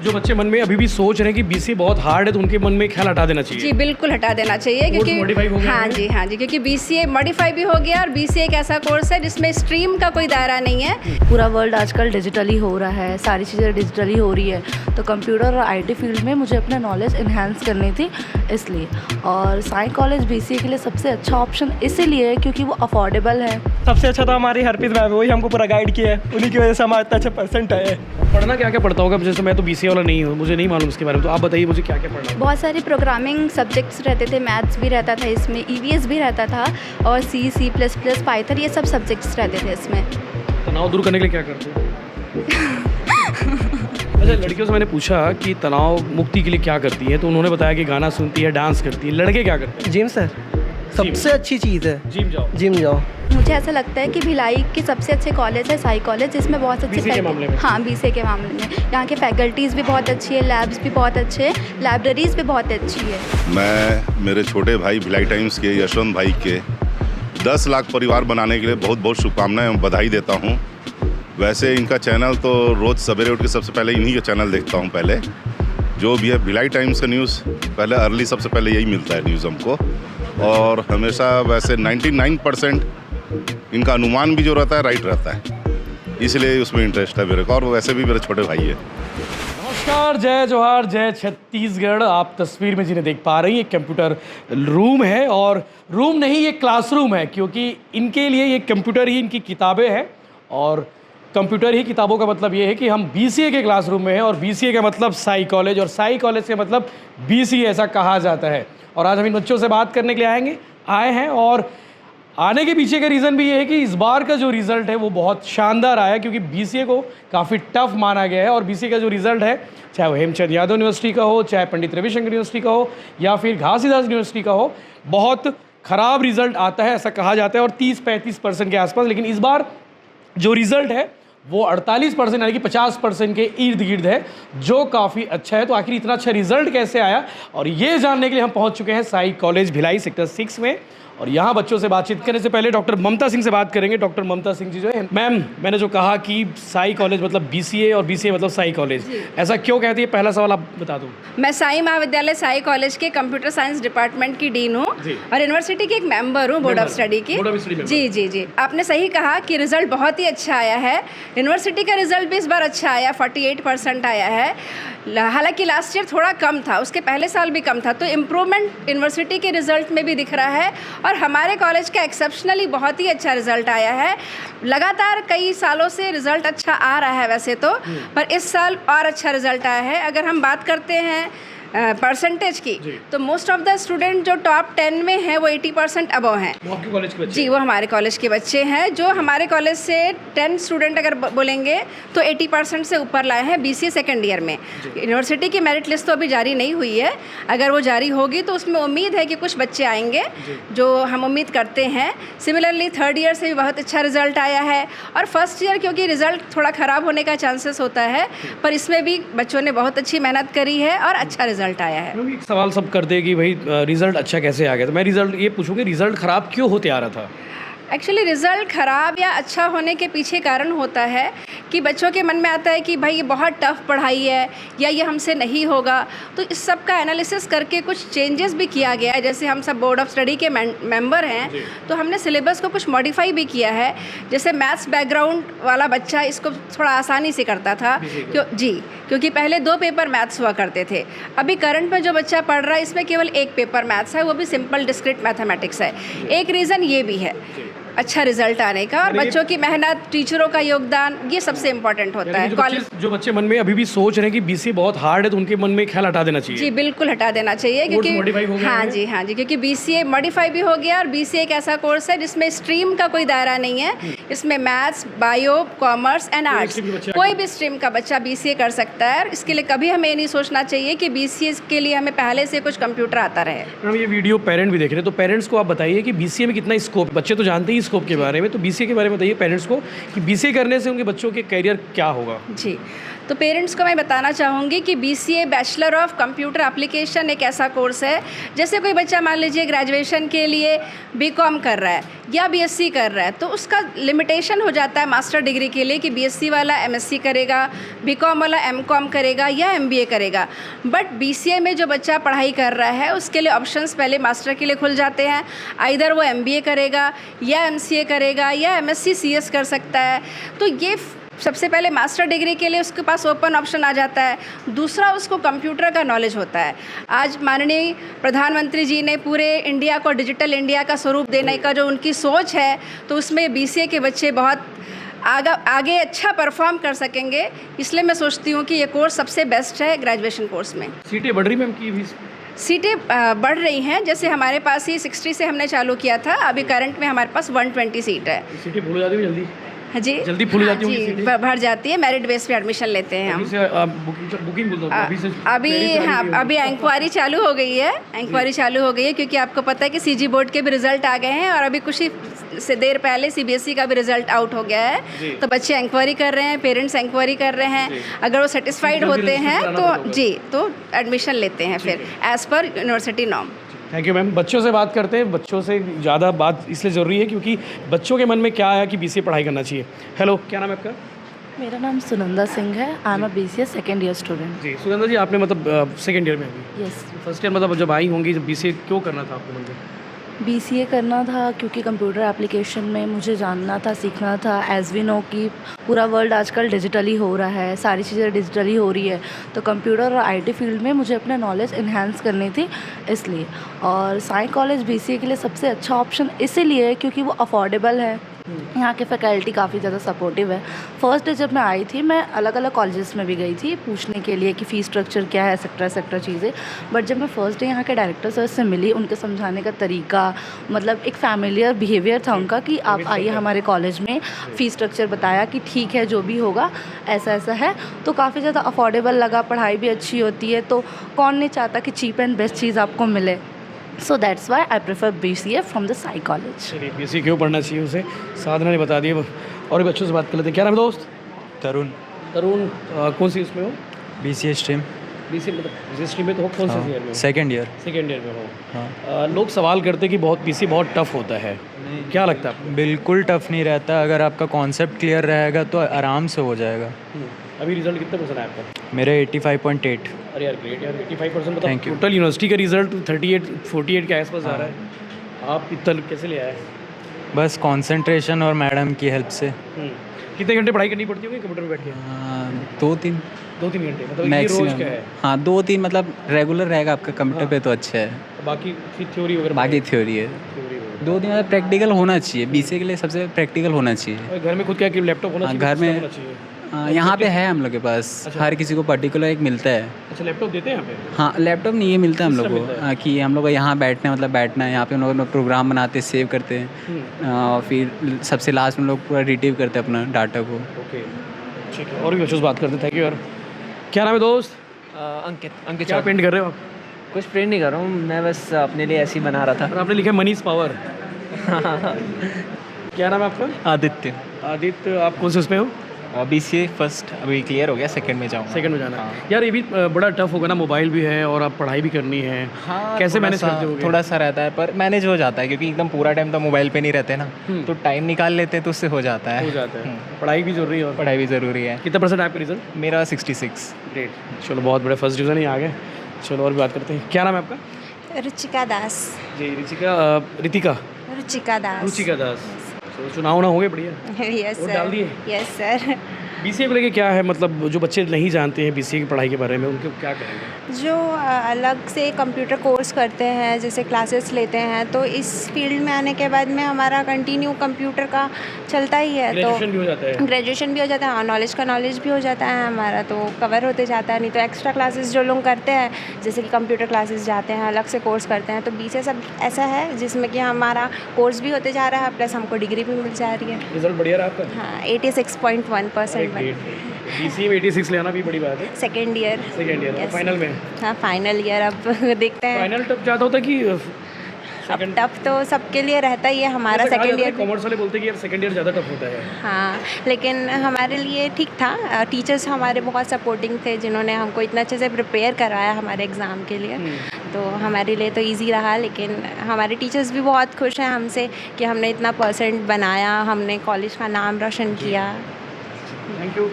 जो बच्चे मन में अभी भी सोच रहे हैं कि बीसीए बहुत हार्ड है तो उनके मन में ख्याल हटा देना चाहिए। जी बिल्कुल हटा देना चाहिए modify हो क्योंकि गया है। हाँ जी क्योंकि बीसीए मॉडिफाई भी हो गया और बीसीए एक ऐसा कोर्स है जिसमें स्ट्रीम का कोई दायरा नहीं है। पूरा वर्ल्ड आजकल डिजिटली हो रहा है, सारी चीज़ें डिजिटली हो रही है, तो कंप्यूटर और आईटी फील्ड में मुझे अपना नॉलेज इन्हांस करनी थी इसलिए। और साई कॉलेज बीसीए के लिए सबसे अच्छा ऑप्शन इसीलिए है क्योंकि वो अफोर्डेबल है। सबसे अच्छा तो हमारी हरप्रीत मैम, वही हमको पूरा गाइड किया है, उन्हीं की वजह से हमारा इतना अच्छा परसेंट आया है। पढ़ना क्या क्या पढ़ता होगा? जैसे मैं तो बीसीए वाला नहीं हूँ, मुझे नहीं मालूम इसके बारे में, तो आप बताइए मुझे क्या क्या पढ़ना है। बहुत सारे प्रोग्रामिंग सब्जेक्ट्स रहते थे, मैथ्स भी रहता था इसमें, ईवीएस भी रहता था और सी प्लस प्लस पाइथन, ये सब सब्जेक्ट्स रहते थे इसमें। तनाव दूर करने के लिए क्या करते हो? अच्छा, लड़कियों से मैंने पूछा कि तनाव मुक्ति के लिए क्या करती है, तो उन्होंने बताया कि गाना सुनती है, डांस करती है। लड़के क्या करते हैं? जिम सर, सबसे अच्छी चीज़ है। जिम जाओ। जिम जाओ। मुझे ऐसा लगता है कि भिलाई के सबसे अच्छे कॉलेज है साई कॉलेज, जिसमें बहुत अच्छे BCA के मामले में? हाँ बीसीए के मामले में यहाँ के फैकल्टीज़ भी बहुत अच्छी है, लैब्स भी बहुत अच्छे हैं, लाइब्रेरीज़ भी बहुत अच्छी है। मैं मेरे छोटे भाई भिलाई टाइम्स के यशवंत भाई के 10 लाख परिवार बनाने के लिए बहुत बहुत शुभकामनाएं और बधाई देता हूं। वैसे इनका चैनल तो रोज़ सवेरे उठ के सबसे पहले इन्हीं का चैनल देखता हूं। पहले जो भी है भिलाई टाइम्स का न्यूज़ पहले अर्ली सबसे पहले यही मिलता है न्यूज़ हमको, और हमेशा वैसे 99% इनका अनुमान भी जो रहता है राइट रहता है, इसलिए उसमें इंटरेस्ट है मेरे को, और वैसे भी मेरे छोटे भाई है। नमस्कार, जय जोहार, जय छत्तीसगढ़। आप तस्वीर में जिन्हें देख पा रही हैं, कंप्यूटर रूम है, और रूम नहीं ये क्लासरूम है, क्योंकि इनके लिए ये कंप्यूटर ही इनकी किताबें हैं, और कंप्यूटर ही किताबों का मतलब ये है कि हम बीसीए के क्लासरूम में हैं, और बीसीए का मतलब साई कॉलेज, और साई कॉलेज का मतलब बीसीए ऐसा कहा जाता है। और आज हम इन बच्चों से बात करने के लिए आए हैं, और आने के पीछे का रीज़न भी ये है कि इस बार का जो रिज़ल्ट है वो बहुत शानदार आया, क्योंकि बीसीए को काफ़ी टफ माना गया है। और बीसीए का जो रिज़ल्ट है, चाहे वो हेमचंद यादव यूनिवर्सिटी का हो, चाहे पंडित रविशंकर यूनिवर्सिटी का हो, या फिर घासीदास यूनिवर्सिटी का हो, बहुत ख़राब रिज़ल्ट आता है ऐसा कहा जाता है, और 30-35% के आसपास। लेकिन इस बार जो रिज़ल्ट है वो 48% यानी कि 50% के इर्द गिर्द है, जो काफ़ी अच्छा है। तो आखिर इतना अच्छा रिजल्ट कैसे आया, और ये जानने के लिए हम पहुंच चुके हैं साई कॉलेज भिलाई सेक्टर 6 में। और यहाँ बच्चों से बातचीत करने से पहले डॉक्टर ममता सिंह से बात करेंगे। डॉक्टर ममता सिंह जी जो है, मैम मैंने जो कहा कि साई कॉलेज मतलब बीसीए और बीसीए मतलब साई कॉलेज, ऐसा क्यों कहती है? पहला सवाल आप बता दो। मैं साई महाविद्यालय साई कॉलेज के कंप्यूटर साइंस डिपार्टमेंट की डीन हूँ और यूनिवर्सिटी की एक मेंबर हूँ, बोर्ड ऑफ स्टडी की। जी, आपने सही कहा कि रिजल्ट बहुत ही अच्छा आया है। यूनिवर्सिटी का रिजल्ट भी इस बार अच्छा आया, 48% आया है। हालांकि लास्ट ईयर थोड़ा कम था, उसके पहले साल भी कम था, तो इम्प्रूवमेंट यूनिवर्सिटी के रिजल्ट में भी दिख रहा है। और हमारे कॉलेज का एक्सेप्शनली बहुत ही अच्छा रिजल्ट आया है। लगातार कई सालों से रिजल्ट अच्छा आ रहा है वैसे तो, पर इस साल और अच्छा रिजल्ट आया है। अगर हम बात करते हैं परसेंटेज की, तो मोस्ट ऑफ द स्टूडेंट जो टॉप 10 में हैं वो 80% अबव हैं। वो आपके कॉलेज के बच्चे? जी, वो हमारे कॉलेज के बच्चे हैं। जो हमारे कॉलेज से 10 स्टूडेंट अगर बोलेंगे तो 80% से ऊपर लाए हैं बीसीए सेकेंड ईयर में। यूनिवर्सिटी की मेरिट लिस्ट तो अभी जारी नहीं हुई है, अगर वो जारी होगी तो उसमें उम्मीद है कि कुछ बच्चे आएंगे, जो हम उम्मीद करते हैं। सिमिलरली थर्ड ईयर से भी बहुत अच्छा रिजल्ट आया है, और फर्स्ट ईयर क्योंकि रिजल्ट थोड़ा ख़राब होने का चांसेस होता है, पर इसमें भी बच्चों ने बहुत अच्छी मेहनत करी है और अच्छा रिजल्ट आया है। एक सवाल सब करते हैं कि भाई रिजल्ट अच्छा कैसे आ गया, तो मैं रिजल्ट ये पूछूंगी, रिजल्ट ख़राब क्यों होते आ रहा था? एक्चुअली रिज़ल्ट ख़राब या अच्छा होने के पीछे कारण होता है कि बच्चों के मन में आता है कि भाई ये बहुत टफ पढ़ाई है या ये हमसे नहीं होगा। तो इस सब का एनालिसिस करके कुछ चेंजेस भी किया गया है। जैसे हम सब बोर्ड ऑफ स्टडी के मेंबर हैं, तो हमने सिलेबस को कुछ मॉडिफाई भी किया है। जैसे मैथ्स बैकग्राउंड वाला बच्चा इसको थोड़ा आसानी से करता था, क्योंकि पहले 2 पेपर मैथ्स हुआ करते थे। अभी करंट में जो बच्चा पढ़ रहा है इसमें केवल 1 पेपर मैथ्स है, वो भी सिंपल डिस्क्रीट मैथमेटिक्स है। एक रीज़न ये भी है अच्छा रिजल्ट आने का, और बच्चों की मेहनत, टीचरों का योगदान, ये सबसे इम्पोर्टेंट होता है। जो बच्चे मन में अभी भी सोच रहे हैं कि बीसीए बहुत हार्ड है तो उनके मन में ख्याल हटा देना चाहिए। जी बिल्कुल हटा देना चाहिए, क्योंकि हाँ जी क्योंकि बीसीए मॉडिफाई भी हो गया, और बीसीए एक ऐसा कोर्स है जिसमें स्ट्रीम का कोई दायरा नहीं है। इसमें maths, bio, commerce and arts, कोई भी स्ट्रीम का बच्चा बीसीए कर सकता है। इसके लिए कभी हमें नहीं सोचना चाहिए कि बीसीए के लिए हमें पहले से कुछ कंप्यूटर आता रहे। मैम ये वीडियो पेरेंट भी देख रहे हैं, तो पेरेंट्स को आप बताइए कि बीसीए में कितना स्कोप, बच्चे तो जानते ही स्कोप के बारे में, तो बीसीए के बारे में बताइए पेरेंट्स को कि बीसीए करने से उनके बच्चों के करियर क्या होगा। जी, तो पेरेंट्स को मैं बताना चाहूँगी कि BCA bachelor of computer application एक ऐसा कोर्स है, जैसे कोई बच्चा मान लीजिए ग्रेजुएशन के लिए BCom कर रहा है या BSc कर रहा है, तो उसका लिमिटेशन हो जाता है मास्टर डिग्री के लिए कि BSc वाला MSc करेगा, BCom वाला MCom करेगा या MBA करेगा। बट BCA में जो बच्चा पढ़ाई कर रहा है उसके लिए ऑप्शंस पहले मास्टर के लिए खुल जाते हैं, आइदर वो MBA करेगा या MCA करेगा या MSc CS कर सकता है। तो ये सबसे पहले मास्टर डिग्री के लिए उसके पास ओपन ऑप्शन आ जाता है। दूसरा, उसको कंप्यूटर का नॉलेज होता है। आज माननीय प्रधानमंत्री जी ने पूरे इंडिया को डिजिटल इंडिया का स्वरूप देने का जो उनकी सोच है, तो उसमें BCA के बच्चे बहुत आगे अच्छा परफॉर्म कर सकेंगे। इसलिए मैं सोचती हूँ कि ये कोर्स सबसे बेस्ट है ग्रेजुएशन कोर्स में। सीटें बढ़ रही मैम की भी? सीटें बढ़ रही हैं, जैसे हमारे पास ही 60 से हमने चालू किया था, अभी करंट में हमारे पास 120 सीट है। सीटें भूल जाती है जल्दी? हाँ जी, जल्दी फुल जाती होंगी जी, सीटें? भर जाती है। मेरिट बेस पे एडमिशन लेते हैं हम। बुकिंग बोल दो अभी से। अभी इंक्वायरी चालू हो गई है। इंक्वायरी चालू हो गई है क्योंकि आपको पता है कि CG बोर्ड के भी रिजल्ट आ गए हैं और अभी कुछ ही से देर पहले CBSE का भी रिजल्ट आउट हो गया है। तो बच्चे इंक्वायरी कर रहे हैं, पेरेंट्स इंक्वायरी कर रहे हैं। अगर वो सेटिस्फाइड होते हैं तो जी, तो एडमिशन लेते हैं फिर as per university norm. Thank you ma'am. बच्चों से बात करते हैं। बच्चों से ज़्यादा बात इसलिए ज़रूरी है क्योंकि बच्चों के मन में क्या है कि BCA पढ़ाई करना चाहिए। हेलो, क्या नाम है आपका? मेरा नाम सुनंदा सिंह है। I am a BCA second year student. जी सुनंदा जी, आपने मतलब सेकेंड ईयर में अभी? यस। फर्स्ट ईयर मतलब जब आई होंगी, जब BCA क्यों करना था आपको? मतलब BCA करना था क्योंकि कंप्यूटर एप्लीकेशन में मुझे जानना था, सीखना था। एज़ वी नो कि पूरा वर्ल्ड आजकल डिजिटली हो रहा है, सारी चीज़ें डिजिटली हो रही है, तो कंप्यूटर और IT फील्ड में मुझे अपना नॉलेज इन्हेंस करनी थी इसलिए। और साई कॉलेज BCA के लिए सबसे अच्छा ऑप्शन इसीलिए है क्योंकि वो अफोर्डेबल है। यहाँ के फैकल्टी काफ़ी ज़्यादा सपोर्टिव है। फर्स्ट डे जब मैं आई थी, मैं अलग अलग कॉलेजेस में भी गई थी पूछने के लिए कि फ़ीस स्ट्रक्चर क्या है, एक्सेट्रा चीज़ें। बट जब मैं फ़र्स्ट डे यहाँ के डायरेक्टर सर से मिली, उनके समझाने का तरीका, मतलब एक फैमिलियर बिहेवियर था उनका कि आप आइए हमारे कॉलेज में। फ़ीस स्ट्रक्चर बताया कि ठीक है, जो भी होगा ऐसा ऐसा है, तो काफ़ी ज़्यादा अफोर्डेबल लगा। पढ़ाई भी अच्छी होती है, तो कौन नहीं चाहता कि चीप एंड बेस्ट चीज़ आपको मिले। So that's why I prefer BCA from the Sai college. चलिए, BCA क्यों पढ़ना चाहिए उसे साधना ने बता दिया। और भी बच्चों से बात कर लेते हैं। क्या नाम है दोस्त? तरुण। तरुण, कौन सी उसमें हो? BCA stream. BCA मतलब BCA स्ट्रीम में तो हो? कौन से ईयर में हो? Second year. सेकेंड ईयर में हो। हाँ। लोग सवाल करते हैं कि बहुत BCA बहुत टफ होता है, क्या लगता है आपको? बिल्कुल टफ नहीं रहता। अगर आपका कॉन्सेप्ट क्लियर रहेगा तो आराम से हो जाएगा। अभी रिजल्ट कितना परसेंट आया आपका? मेरा 85.8। अरे यार ग्रेट यार, 85% मतलब Thank you. टोटल यूनिवर्सिटी का रिजल्ट 48 के आसपास आ रहा है। आप इतना कैसे ले आए? बस कंसंट्रेशन और मैडम की हेल्प से। कितने घंटे पढ़ाई करनी पड़ती होगी कंप्यूटर में बैठ के? 2-3 2-3 घंटे मतलब ये रोज मैक्सिमम। का है? हाँ, 2-3 मतलब रेगुलर रहेगा आपका कंप्यूटर पे तो अच्छा है। बाकी फिर थ्योरी वगैरह? बाकी थ्योरी है। थ्योरी वगैरह। 2 दिन मतलब प्रैक्टिकल होना चाहिए। BCA के लिए सबसे प्रैक्टिकल होना चाहिए। और घर में खुद क्या कि लैपटॉप होना हाँ, चाहिए? घर में होना चाहिए? यहाँ पे है हम लोग के पास। अच्छा। हर किसी को पर्टिकुलर एक मिलता है। अच्छा, लैपटॉप देते हैं यहाँ पे? हाँ, लैपटॉप नहीं, ये मिलता है हम लोग सिस्टम को। मिलता है? हाँ, कि हम लोग को यहाँ बैठना है, मतलब बैठना है। यहाँ पे हम लोग प्रोग्राम बनाते हैं, सेव करते हैं और फिर सबसे लास्ट में लोग पूरा रिट्रीव करते हैं अपना डाटा को। ओके, ठीक है। और भी बच्चों से बात करते हैं। थैंक यू यार। क्या नाम है दोस्त? अंकित क्या पेंट कर रहे हो आप? कुछ प्रिंट नहीं कर रहा हूँ मैं, बस अपने लिए ऐसे ही बना रहा और आपने लिखा है मनीष पावर। क्या नाम है आपका? था। आदित्य। आदित्य, आप कौन से उसमें हो? BCA फर्स्ट अभी क्लियर हो गया, सेकंड में जाऊँगा। सेकंड में जाना है। यार ये भी बड़ा टफ होगा ना, मोबाइल भी है और आप पढ़ाई भी करनी है। हाँ, कैसे मैनेज करते हो? थोड़ा सा रहता है पर मैनेज हो जाता है क्योंकि एकदम पूरा टाइम तो मोबाइल पे नहीं रहते ना, तो टाइम निकाल लेते हैं तो उससे हो जाता है। हो जाता है। पढ़ाई भी जरूरी है और पढ़ाई भी ज़रूरी है। कितना परसेंट आपका रिजल्ट? मेरा 66। ग्रेट, चलो बहुत बड़े फर्स्ट डिवीज़न ही आ गए। चलो और भी बात करते हैं। क्या नाम है आपका? रुचिका दास। जी रितिका रुचिका दास। रुचिका दास। चलो, चुनाव ना हो गए बढ़िया? Yes vote sir. डाल दिए? Yes sir. BCA को लेके क्या है, मतलब जो बच्चे नहीं जानते हैं BCA की पढ़ाई के बारे में, उनको क्या कहेंगे? जो अलग से कंप्यूटर कोर्स करते हैं, जैसे क्लासेस लेते हैं, तो इस फील्ड में आने के बाद में हमारा कंटिन्यू कंप्यूटर का चलता ही है। ग्रेजुएशन भी हो जाता है? ग्रेजुएशन भी हो जाता है, नॉलेज का नॉलेज भी हो जाता है हमारा, तो कवर होते जाता है। नहीं तो एक्स्ट्रा क्लासेस जो लोग करते हैं, जैसे कि कंप्यूटर क्लासेस जाते हैं, अलग से कोर्स करते हैं, तो BCA सब ऐसा है जिसमें कि हमारा कोर्स भी होते जा रहा है, प्लस हमको डिग्री भी मिल जा रही है। रिजल्ट बढ़िया रहा आपका? हाँ, 86.1%। BCA में 86 लेना भी बड़ी बात है। Second year. Second year Yes. Final में? हाँ, फाइनल ईयर अब देखते हैं। फाइनल तब ज़्यादा होता है कि अब टफ तो सबके लिए रहता ही है, हमारा सेकेंड ईयर कॉमर्स वाले बोलते हैं कि यार सेकंड ईयर ज़्यादा टफ होता है। हाँ, लेकिन हमारे लिए ठीक था। टीचर्स हमारे बहुत सपोर्टिंग थे, जिन्होंने हमको इतना अच्छे से प्रिपेयर कराया हमारे एग्ज़ाम के लिए, तो हमारे लिए तो इजी रहा। लेकिन हमारे टीचर्स भी बहुत खुश हैं हमसे कि हमने इतना परसेंट बनाया, हमने कॉलेज का नाम रोशन किया। Thank you.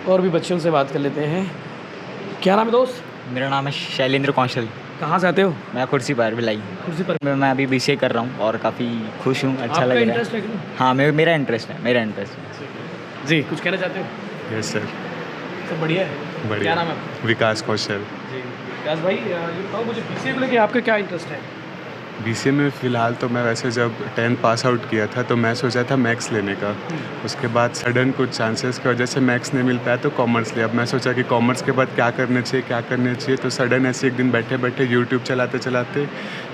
और भी बच्चों से बात कर लेते हैं। क्या नाम है दोस्त? मेरा नाम है शैलेंद्र कौशल। कहाँ से आते हो? मैं कुर्सी पर भिलाई। कुर्सी पर। मैं अभी BCA कर रहा हूँ और काफ़ी खुश हूँ, अच्छा लग रहा इंटरेस्ट है। है कि हाँ, मेरा इंटरेस्ट है, मेरा इंटरेस्ट है। नहीं? जी, कुछ कहना चाहते हो? Yes sir. सब बढ़िया है? बढ़िया। क्या नाम है आपका? विकास कौशल। जी विकास भाई, ये बताओ मुझे BCA को लेके आपका क्या इंटरेस्ट है? BCA में फ़िलहाल तो मैं वैसे जब 10th पास आउट किया था तो मैं सोचा था मैथ्स लेने का। उसके बाद सडन कुछ चांसेस की वजह से मैथ्स नहीं मिल पाया तो कॉमर्स लिया। अब मैं सोचा कि कॉमर्स के बाद क्या करना चाहिए, तो सडन ऐसे एक दिन बैठे बैठे यूट्यूब चलाते चलाते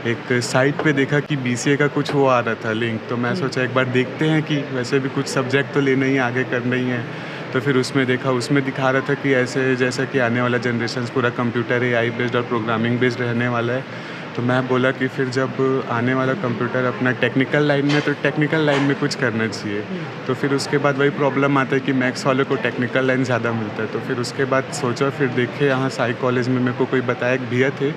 एक साइट पे देखा कि BCA का कुछ वो आ रहा था लिंक, तो मैं सोचा एक बार देखते हैं कि वैसे भी कुछ सब्जेक्ट तो लेना ही, आगे करना ही है। तो फिर उसमें देखा, उसमें दिखा रहा था कि ऐसे जैसा कि आने वाला जनरेशन पूरा कंप्यूटर AI बेस्ड और प्रोग्रामिंग बेस्ड रहने वाला है। तो मैं बोला कि फिर जब आने वाला कंप्यूटर अपना टेक्निकल लाइन में, तो टेक्निकल लाइन में कुछ करना चाहिए। तो फिर उसके बाद वही प्रॉब्लम आता है कि मैथ्स वालों को टेक्निकल लाइन ज़्यादा मिलता है। तो फिर उसके बाद सोचा, फिर देखे यहाँ साई कॉलेज में मेरे को कोई बताया, एक भैया थे,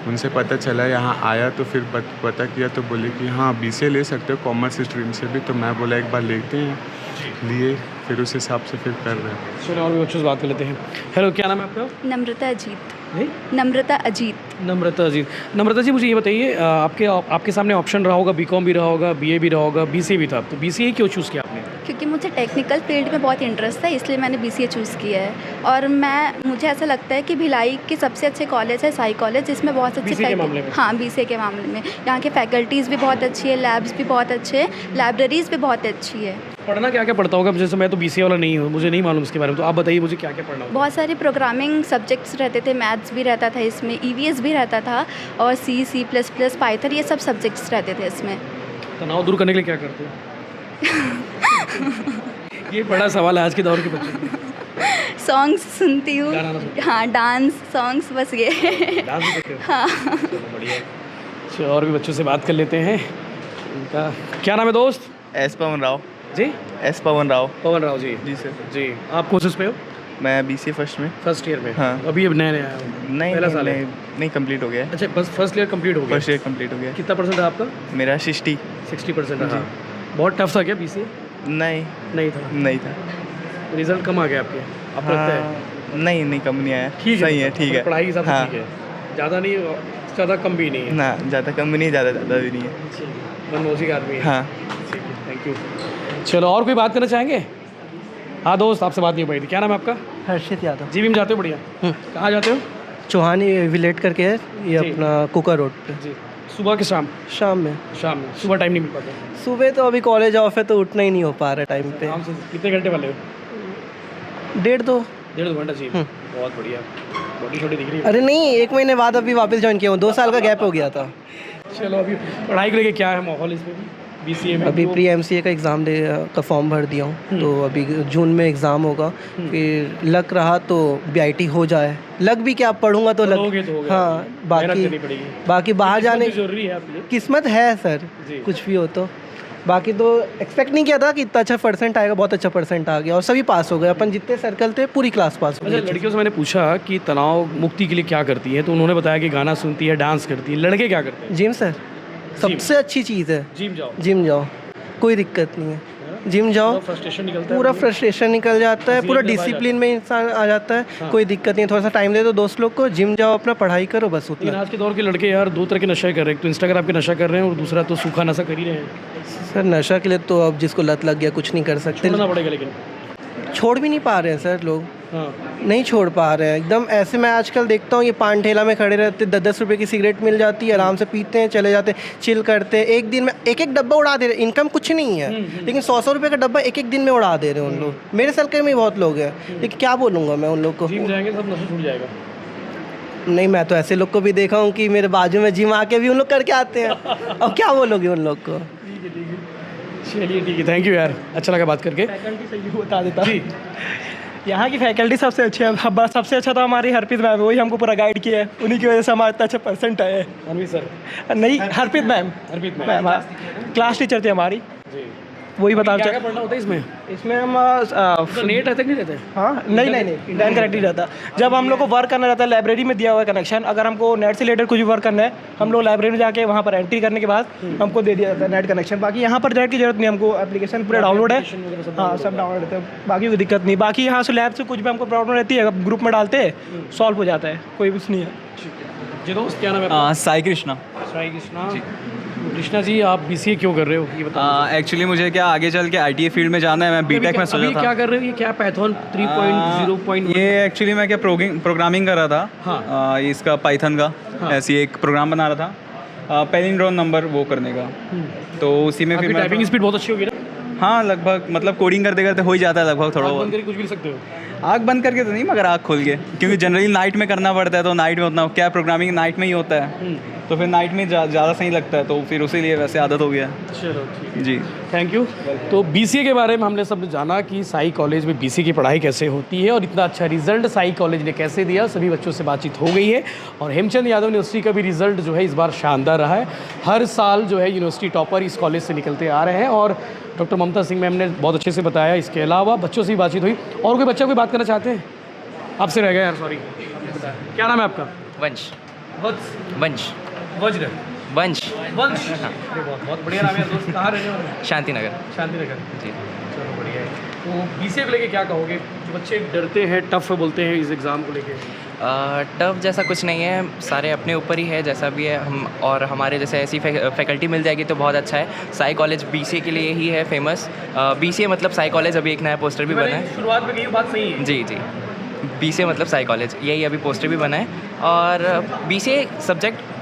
उनसे पता चला, यहाँ आया तो फिर पता किया तो बोले कि हाँ BCA ले सकते हो कॉमर्स स्ट्रीम से भी। तो मैं बोला एक बार लेते हैं, लिए, फिर उस हिसाब से फिर कर रहे हैं। चलो और भी बच्चों से बात कर लेते हैं। हेलो, क्या नाम है आपका? नम्रता अजीत। नहीं? नम्रता अजीत। नम्रता अजीत। नम्रता जी, मुझे ये बताइए, आपके सामने ऑप्शन रहा होगा, BCom भी रहा होगा, BA भी रहा होगा, BCA भी था, तो BCA क्यों चूज़ किया आपने? क्योंकि मुझे टेक्निकल फील्ड में बहुत इंटरेस्ट था, इसलिए मैंने BCA चूज़ किया है। और मुझे ऐसा लगता है कि भिलाई के सबसे अच्छे कॉलेज है साई कॉलेज, जिसमें बहुत अच्छे BCA के मामले में? हाँ, BCA के मामले में यहाँ के फैकल्टीज़ भी बहुत अच्छी है, लैब्स भी बहुत अच्छे हैं, लाइब्रेरीज़ भी बहुत अच्छी है। पढ़ना क्या क्या पढ़ता होगा? जैसे मैं तो BCA वाला नहीं हूँ, मुझे नहीं मालूम इसके बारे में, तो आप बताइए मुझे क्या क्या पढ़ना होगा। बहुत सारे प्रोग्रामिंग सब्जेक्ट्स रहते थे, मैथ्स भी रहता था इसमें, EVS भी रहता था, और C++, पाइथन, ये सब सब्जेक्ट्स रहते थे इसमें। तनाव दूर करने के लिए क्या करते हो? ये बड़ा सवाल है आज के दौर के बच्चों के। सॉन्ग्स सुनती हूँ। गाना सुनती हाँ, डांस सॉन्ग्स, बस ये। डांस भी करते हो? हाँ। चलो बढ़िया। चलो और भी बच्चों से बात कर लेते हैं। इनका क्या नाम है दोस्त? एस पवन राव। जी? एस पवन राव। पवन राव जी। जी सर। जी, आप कोर्सेज पे हो? मैं BCA फर्स्ट में। फर्स्ट ईयर में? हाँ। अभी अब नए आया हूँ? नहीं, पहला साल है? नहीं कंप्लीट हो गया। अच्छा, बस फर्स्ट ईयर कंप्लीट हो गया? फर्स्ट ईयर कंप्लीट हो गया। कितना परसेंट है आपका? मेरा 60%। 60% रहा। बहुत टफ था क्या BCA? नहीं था। नहीं था। रिजल्ट कम आ गया आपके? आपको लगता है? नहीं कम नहीं आया। ठीक है, सही है, ठीक है। पढ़ाई के हिसाब से हाँ। ठीक है, ज़्यादा नहीं, ज़्यादा कम भी नहीं है ना, ज़्यादा कम भी नहीं, ज़्यादा भी नहीं है। मनमोजी का आदमी है। हाँ, ठीक है, थैंक यू। चलो और कोई बात करना चाहेंगे? हाँ दोस्त, आपसे बात नहीं हो पाई थी। क्या नाम है आपका? हर्षित यादव। जी, जाते हो? बढ़िया। कहाँ जाते हो? चौहानी विलेट करके है ये जी। अपना कुकर रोड पे। जी, सुबह के शाम? शाम में। शाम में। सुबह टाइम नहीं मिल पाता? सुबह तो अभी कॉलेज ऑफ है तो उठना ही नहीं हो पा रहा टाइम पे। आराम से कितने घंटे वाले हो? 1.5-2 घंटा चाहिए। बहुत बढ़िया, बॉडी छोटी दिख रही है। अरे नहीं, 1 महीने बाद अभी वापस ज्वाइन किया हूँ, 2 साल का गैप हो गया था। चलो, अभी पढ़ाई को लेके क्या है माहौल इसमें भी BCA में? अभी प्री MCA का एग्ज़ाम का फॉर्म भर दिया हूँ, तो अभी जून में एग्ज़ाम होगा। फिर लक रहा तो BIT हो जाए, लक भी क्या, पढ़ूंगा तो लक। होगे तो होगा। हाँ, बाकी बाहर जाने जरूरी है आपके लिए। किस्मत है सर, कुछ भी हो तो। बाकी तो एक्सपेक्ट नहीं किया था कि इतना अच्छा परसेंट आएगा, बहुत अच्छा परसेंट आ गया और सभी पास हो गए। अपन जितने सर्कल थे पूरी क्लास पास हो गई। अच्छा, लड़कियों से मैंने पूछा कि तनाव मुक्ति के लिए क्या करती है, तो उन्होंने बताया कि गाना सुनती है, डांस करती है। लड़के क्या करते हैं? जिम सर, सबसे अच्छी चीज़ है। जिम जाओ, कोई दिक्कत नहीं है। जिम जाओ, फ्रस्ट्रेशन निकलता है, पूरा फ्रस्ट्रेशन निकल जाता है, पूरा डिसिप्लिन में इंसान आ जाता है। हाँ। कोई दिक्कत नहीं है, थोड़ा सा टाइम दे दो दोस्त लोग को, जिम जाओ, अपना पढ़ाई करो, बस लेकिन उतना। आज के दौर के लड़के यार 2 तरह के नशे कर रहे हैं। एक तो इंस्टाग्राम पे नशा कर रहे हैं और दूसरा तो सूखा नशा कर ही रहे हैं। सर नशा के लिए तो अब जिसको लत लग गया कुछ नहीं कर सकते, छोड़ना पड़ेगा, लेकिन छोड़ भी नहीं पा रहे हैं सर लोग। हाँ। नहीं छोड़ पा रहे हैं एकदम। ऐसे मैं आजकल देखता हूँ, ये पान ठेला में खड़े रहते, 10-10 रुपए की सिगरेट मिल जाती है, आराम से पीते हैं, चले जाते हैं, चिल करते हैं। एक दिन में एक डब्बा उड़ा दे रहे, इनकम कुछ नहीं है, लेकिन 100 रुपए का डब्बा एक दिन में उड़ा दे रहे हैं उन लोग। मेरे सर्कल में बहुत लोग हैं, लेकिन क्या बोलूँगा मैं उन लोग को। जिम जाएंगे सब नशा छूट जाएगा? नहीं, मैं तो ऐसे लोग को भी देखा हूँ कि मेरे बाजू में जिम आके भी उन लोग करके आते हैं। अब क्या बोलोगे उन लोग को। चलिए ठीक है, थैंक यू यार, अच्छा लगा बात करके। फैकल्टी सही बता देता। जी, यहाँ की फैकल्टी सबसे अच्छी है। सबसे अच्छा तो हमारी हरप्रीत मैम, वही हमको पूरा गाइड किया है, उन्हीं की वजह से हमारा इतना अच्छा परसेंट आया है। मनवी सर नहीं, हरप्रीत मैम क्लास टीचर थी हमारी, वही बता क्या पढ़ना होता है इसमें? इसमें हम नेट रहते कि नहीं रहते? हाँ नहीं इंटरनेट कनेक्ट ही रहता। जब हम लोग को वर्क करना रहता है, लाइब्रेरी में दिया हुआ है कनेक्शन, अगर हमको नेट से रिलेटेड कुछ भी वर्क करना है, हम लोग लाइब्रेरी में जाके वहाँ पर एंट्री करने के बाद हमको दे दिया जाता है नेट कनेक्शन। बाकी यहाँ पर नेट की जरूरत नहीं, हमको एप्लीकेशन पूरा डाउनलोड है। हाँ, सब डाउनलोड रहता है, बाकी कोई दिक्कत नहीं। बाकी यहाँ से लैब से कुछ भी हमको प्रॉब्लम रहती है, ग्रुप में डालते हैं, सॉल्व हो जाता है, कोई कुछ नहीं है। जी दोस्त, क्या नाम है? साई कृष्णा। साई कृष्णा। कृष्णा जी, आप बीसीए क्यों कर रहे हो ये बताओ। एक्चुअली मुझे क्या आगे चल के आईटीए फील्ड में जाना है, मैं बीटेक में सोचा था। क्या कर रहे हो? ये क्या पैथन 3.0? ये एक्चुअली मैं क्या प्रोग्रामिंग कर रहा था। हाँ। इसका पाइथन का। हाँ। ऐसी एक प्रोग्राम बना रहा था, पैलिंड्रोम नंबर वो करने का। तो उसी में फिर टाइपिंग स्पीड बहुत अच्छी होगी ना? हाँ, लगभग, मतलब कोडिंग करते करते हो ही जाता है लगभग। थोड़ा बहुत कुछ भी लिख सकते हो? आँख बंद करके तो नहीं, मगर आँख खोल के, क्योंकि जनरली नाइट में करना पड़ता है, तो नाइट में उतना क्या प्रोग्रामिंग नाइट में ही होता है, तो फिर नाइट में ज़्यादा सही लगता है, तो फिर उसी लिए वैसे आदत हो गया। चलो ठीक है जी, थैंक यू। तो बीसीए के बारे में हमने सब जाना कि साई कॉलेज में बीसीए की पढ़ाई कैसे होती है और इतना अच्छा रिजल्ट साई कॉलेज ने कैसे दिया। सभी बच्चों से बातचीत हो गई है और हेमचंद यादव यूनिवर्सिटी का भी रिजल्ट जो है इस बार शानदार रहा है। हर साल जो है यूनिवर्सिटी टॉपर इस कॉलेज से निकलते आ रहे हैं और डॉक्टर ममता सिंह मैम ने बहुत अच्छे से बताया। इसके अलावा बच्चों से भी बातचीत हुई। और कोई बच्चा कोई बात करना चाहते हैं? आपसे रह गया यार, सॉरी। क्या नाम है आपका? वंश। वंश। वज्र। वंश। वंश। बहुत बढ़िया नाम है दोस्त। कहाँ रहने वाले? शांतिनगर। शांतिनगर जी, चलो बढ़िया है। तो बीसीए को लेके क्या कहोगे? बच्चे डरते हैं, टफ बोलते हैं इस एग्ज़ाम को लेके। टफ जैसा कुछ नहीं है, सारे अपने ऊपर ही है जैसा भी है। हम और हमारे जैसे ऐसी फैकल्टी मिल जाएगी तो बहुत अच्छा है। साई कॉलेज बीसीए के लिए ही है फेमस। बीसीए मतलब साई कॉलेज, अभी एक नया पोस्टर भी बना है। शुरुआत में कही बात सही है। जी जी, बीसीए मतलब साई कॉलेज, यही अभी पोस्टर भी बना है। और बीसीए सब्जेक्ट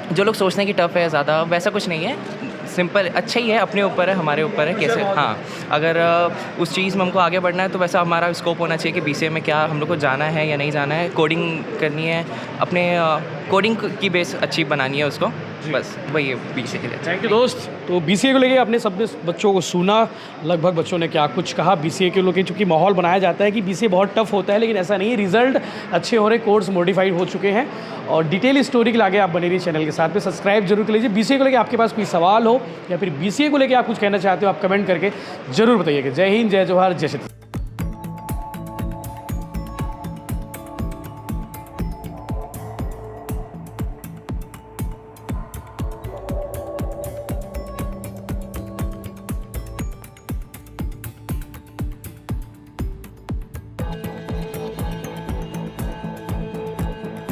जो लोग सोचते हैं कि टफ़ है ज़्यादा, वैसा कुछ नहीं है, सिंपल अच्छा ही है। अपने ऊपर है, हमारे ऊपर है कैसे। हाँ, अगर उस चीज़ में हमको आगे बढ़ना है तो वैसा हमारा स्कोप होना चाहिए कि बीसीए में क्या हम लोग को जाना है या नहीं जाना है। कोडिंग करनी है, अपने कोडिंग की बेस अच्छी बनानी है उसको, बस वही है बीसीए के लिए। थैंक यू दोस्त। तो बीसीए को लेके आपने सबने बच्चों को सुना, लगभग बच्चों ने क्या कुछ कहा बीसीए के लेके। चूँकि माहौल बनाया जाता है कि बीसीए बहुत टफ होता है, लेकिन ऐसा नहीं है। रिजल्ट अच्छे हो रहे, कोर्स मॉडिफाइड हो चुके हैं। और डिटेल स्टोरी के लिए आगे आप बने रहिए चैनल के साथ में, सब्सक्राइब जरूर कर लीजिए। बीसीए को लेके आपके पास कोई सवाल हो या फिर बीसीए को लेके आप कुछ कहना चाहते हो, आप कमेंट करके जरूर बताइएगा। जय हिंद, जय जवाहर, जय छत्तीसगढ़।